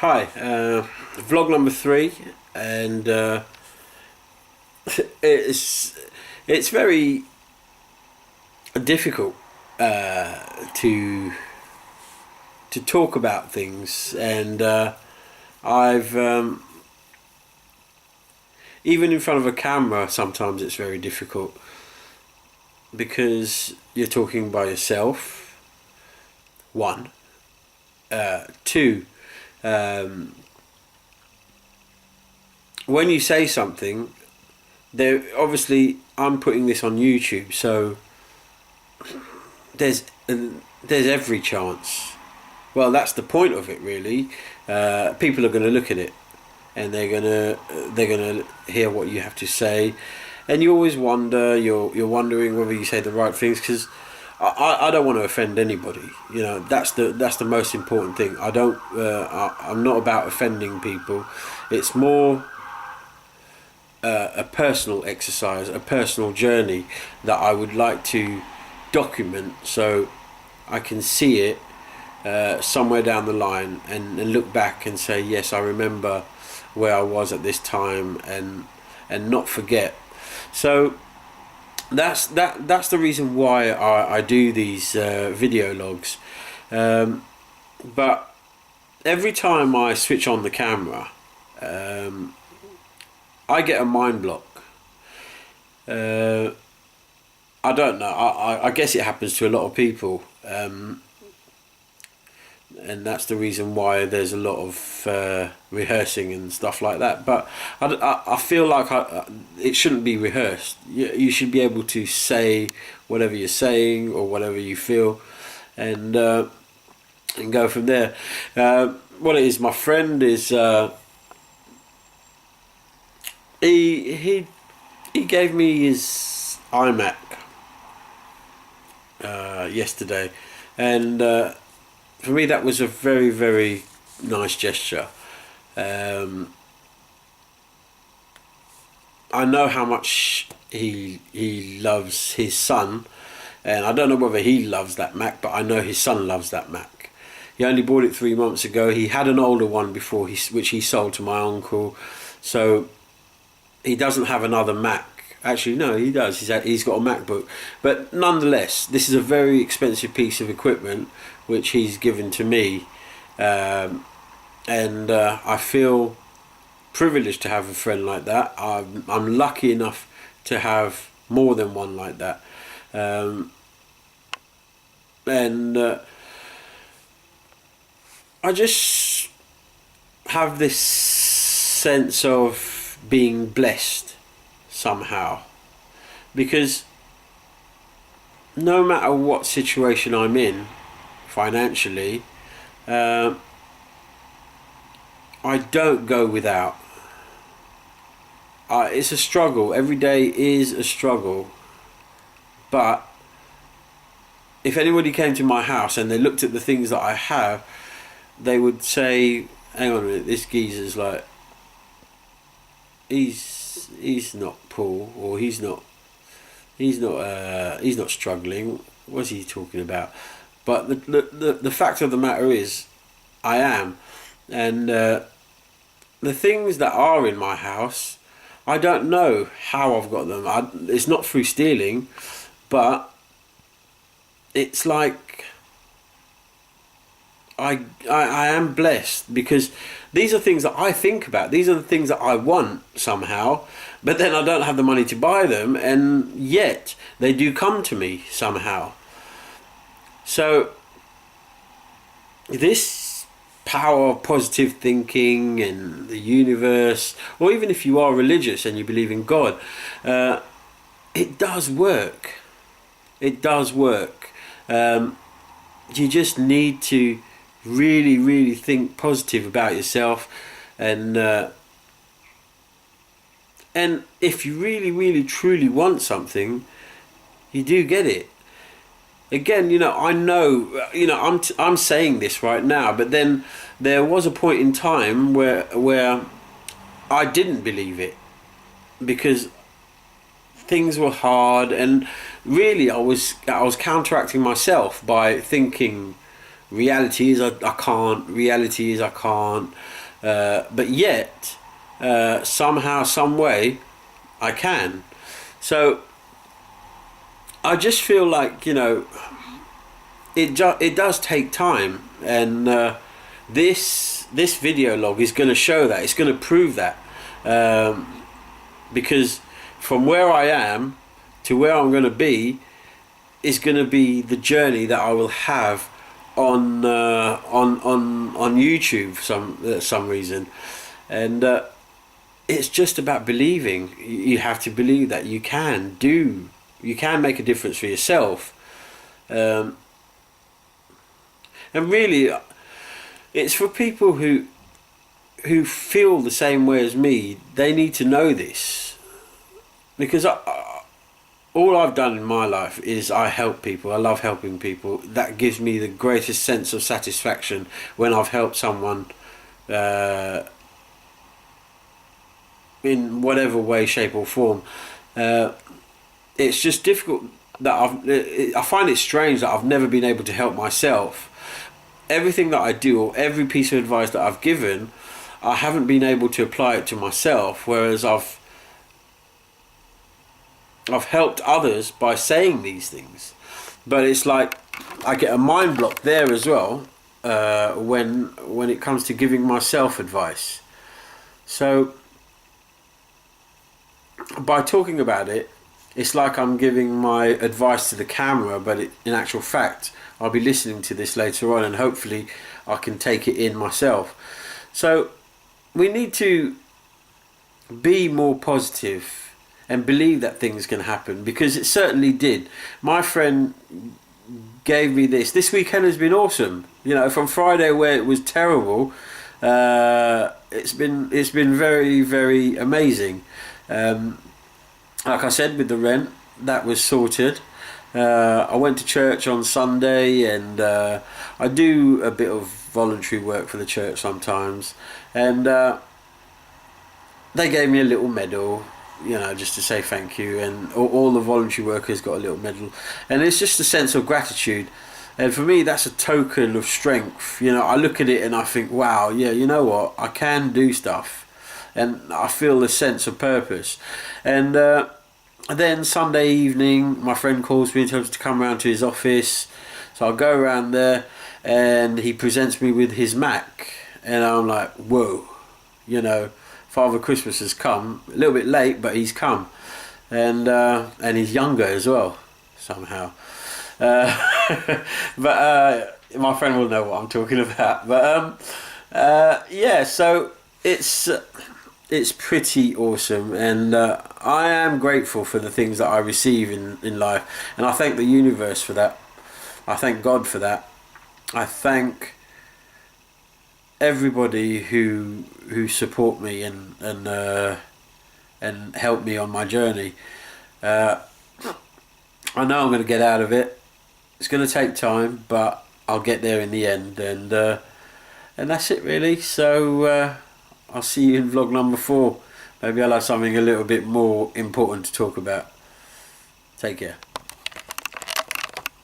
Hi, vlog number 3, and it's it's very difficult to talk about things, and I've even in front of a camera sometimes it's very difficult because you're talking by yourself. One, two. When you say something, there obviously I'm putting this on YouTube, so there's every chance. Well, that's the point of it, really. People are going to look at it, and they're gonna hear what you have to say, and you always wonder. You're wondering whether you say the right things, because I don't want to offend anybody. You know, that's the most important thing. I'm not about offending people. It's more a personal exercise, a personal journey that I would like to document, so I can see it somewhere down the line and look back and say, yes, I remember where I was at this time, and not forget. So that's the reason why I do these video logs. But every time I switch on the camera, I get a mind block. I don't know. I guess it happens to a lot of people, and that's the reason why there's a lot of rehearsing and stuff like that. But I feel like it shouldn't be rehearsed. You should be able to say whatever you're saying or whatever you feel, and go from there. What it is, my friend is he gave me his iMac yesterday, and for me that was a very, very nice gesture. I know how much he loves his son, and I don't know whether he loves that Mac, but I know his son loves that Mac. He only bought it 3 months ago. He had an older one before, which he sold to my uncle, so he doesn't have another Mac. Actually, no, he does. He's got a MacBook, but nonetheless, this is a very expensive piece of equipment which he's given to me, and I feel privileged to have a friend like that. I'm lucky enough to have more than one like that, and I just have this sense of being blessed somehow, because no matter what situation I'm in financially, I don't go without. It's a struggle. Every day is a struggle, but if anybody came to my house and they looked at the things that I have, they would say, hang on a minute, this geezer's like, he's not poor, or he's not struggling. What's he talking about? But the fact of the matter is, I am, and the things that are in my house, I don't know how I've got them. It's not through stealing, but it's like I am blessed, because these are things that I think about. These are the things that I want somehow, but then I don't have the money to buy them, and yet they do come to me somehow. So this power of positive thinking and the universe, or even if you are religious and you believe in God, it does work. It does work. You just need to really, really think positive about yourself, and if you really, really, truly want something, you do get it. Again, I know, I'm saying this right now, but then there was a point in time where I didn't believe it, because things were hard, and really I was counteracting myself by thinking Reality is I can't. Reality is I can't. But yet, somehow, some way, I can. So I just feel like, it does take time, and this video log is going to show that. It's going to prove that, because from where I am to where I'm going to be is going to be the journey that I will have on YouTube some reason, and it's just about believing. You have to believe that you can make a difference for yourself, and really, it's for people who feel the same way as me. They need to know this, because all I've done in my life is I help people. I love helping people. That gives me the greatest sense of satisfaction when I've helped someone in whatever way, shape or form. It's just difficult that I find it strange that I've never been able to help myself. Everything that I do, or every piece of advice that I've given, I haven't been able to apply it to myself, whereas I've helped others by saying these things. But it's like I get a mind block there as well, when it comes to giving myself advice. So by talking about it, it's like I'm giving my advice to the camera, but in actual fact, I'll be listening to this later on, and hopefully I can take it in myself. So we need to be more positive and believe that things can happen, because it certainly did. My friend gave me this. This weekend has been awesome. From Friday where it was terrible, it's been very, very amazing. Like I said, with the rent, that was sorted. I went to church on Sunday, and I do a bit of voluntary work for the church sometimes, and they gave me a little medal, just to say thank you, and all the voluntary workers got a little medal, and it's just a sense of gratitude. And for me, that's a token of strength. I look at it and I think, wow, yeah, you know what, I can do stuff, and I feel a sense of purpose. And then Sunday evening, my friend calls me and tells me to come round to his office. So I go around there, and he presents me with his Mac, and I'm like, whoa, Father Christmas has come, a little bit late, but he's come, and he's younger as well somehow. But my friend will know what I'm talking about. But yeah, so it's pretty awesome, and I am grateful for the things that I receive in life, and I thank the universe for that. I thank God for that. I thank everybody who support me and help me on my journey. I know I'm going to get out of it. It's going to take time, but I'll get there in the end, and that's it really. So I'll see you in vlog number 4. Maybe I'll have something a little bit more important to talk about. Take care.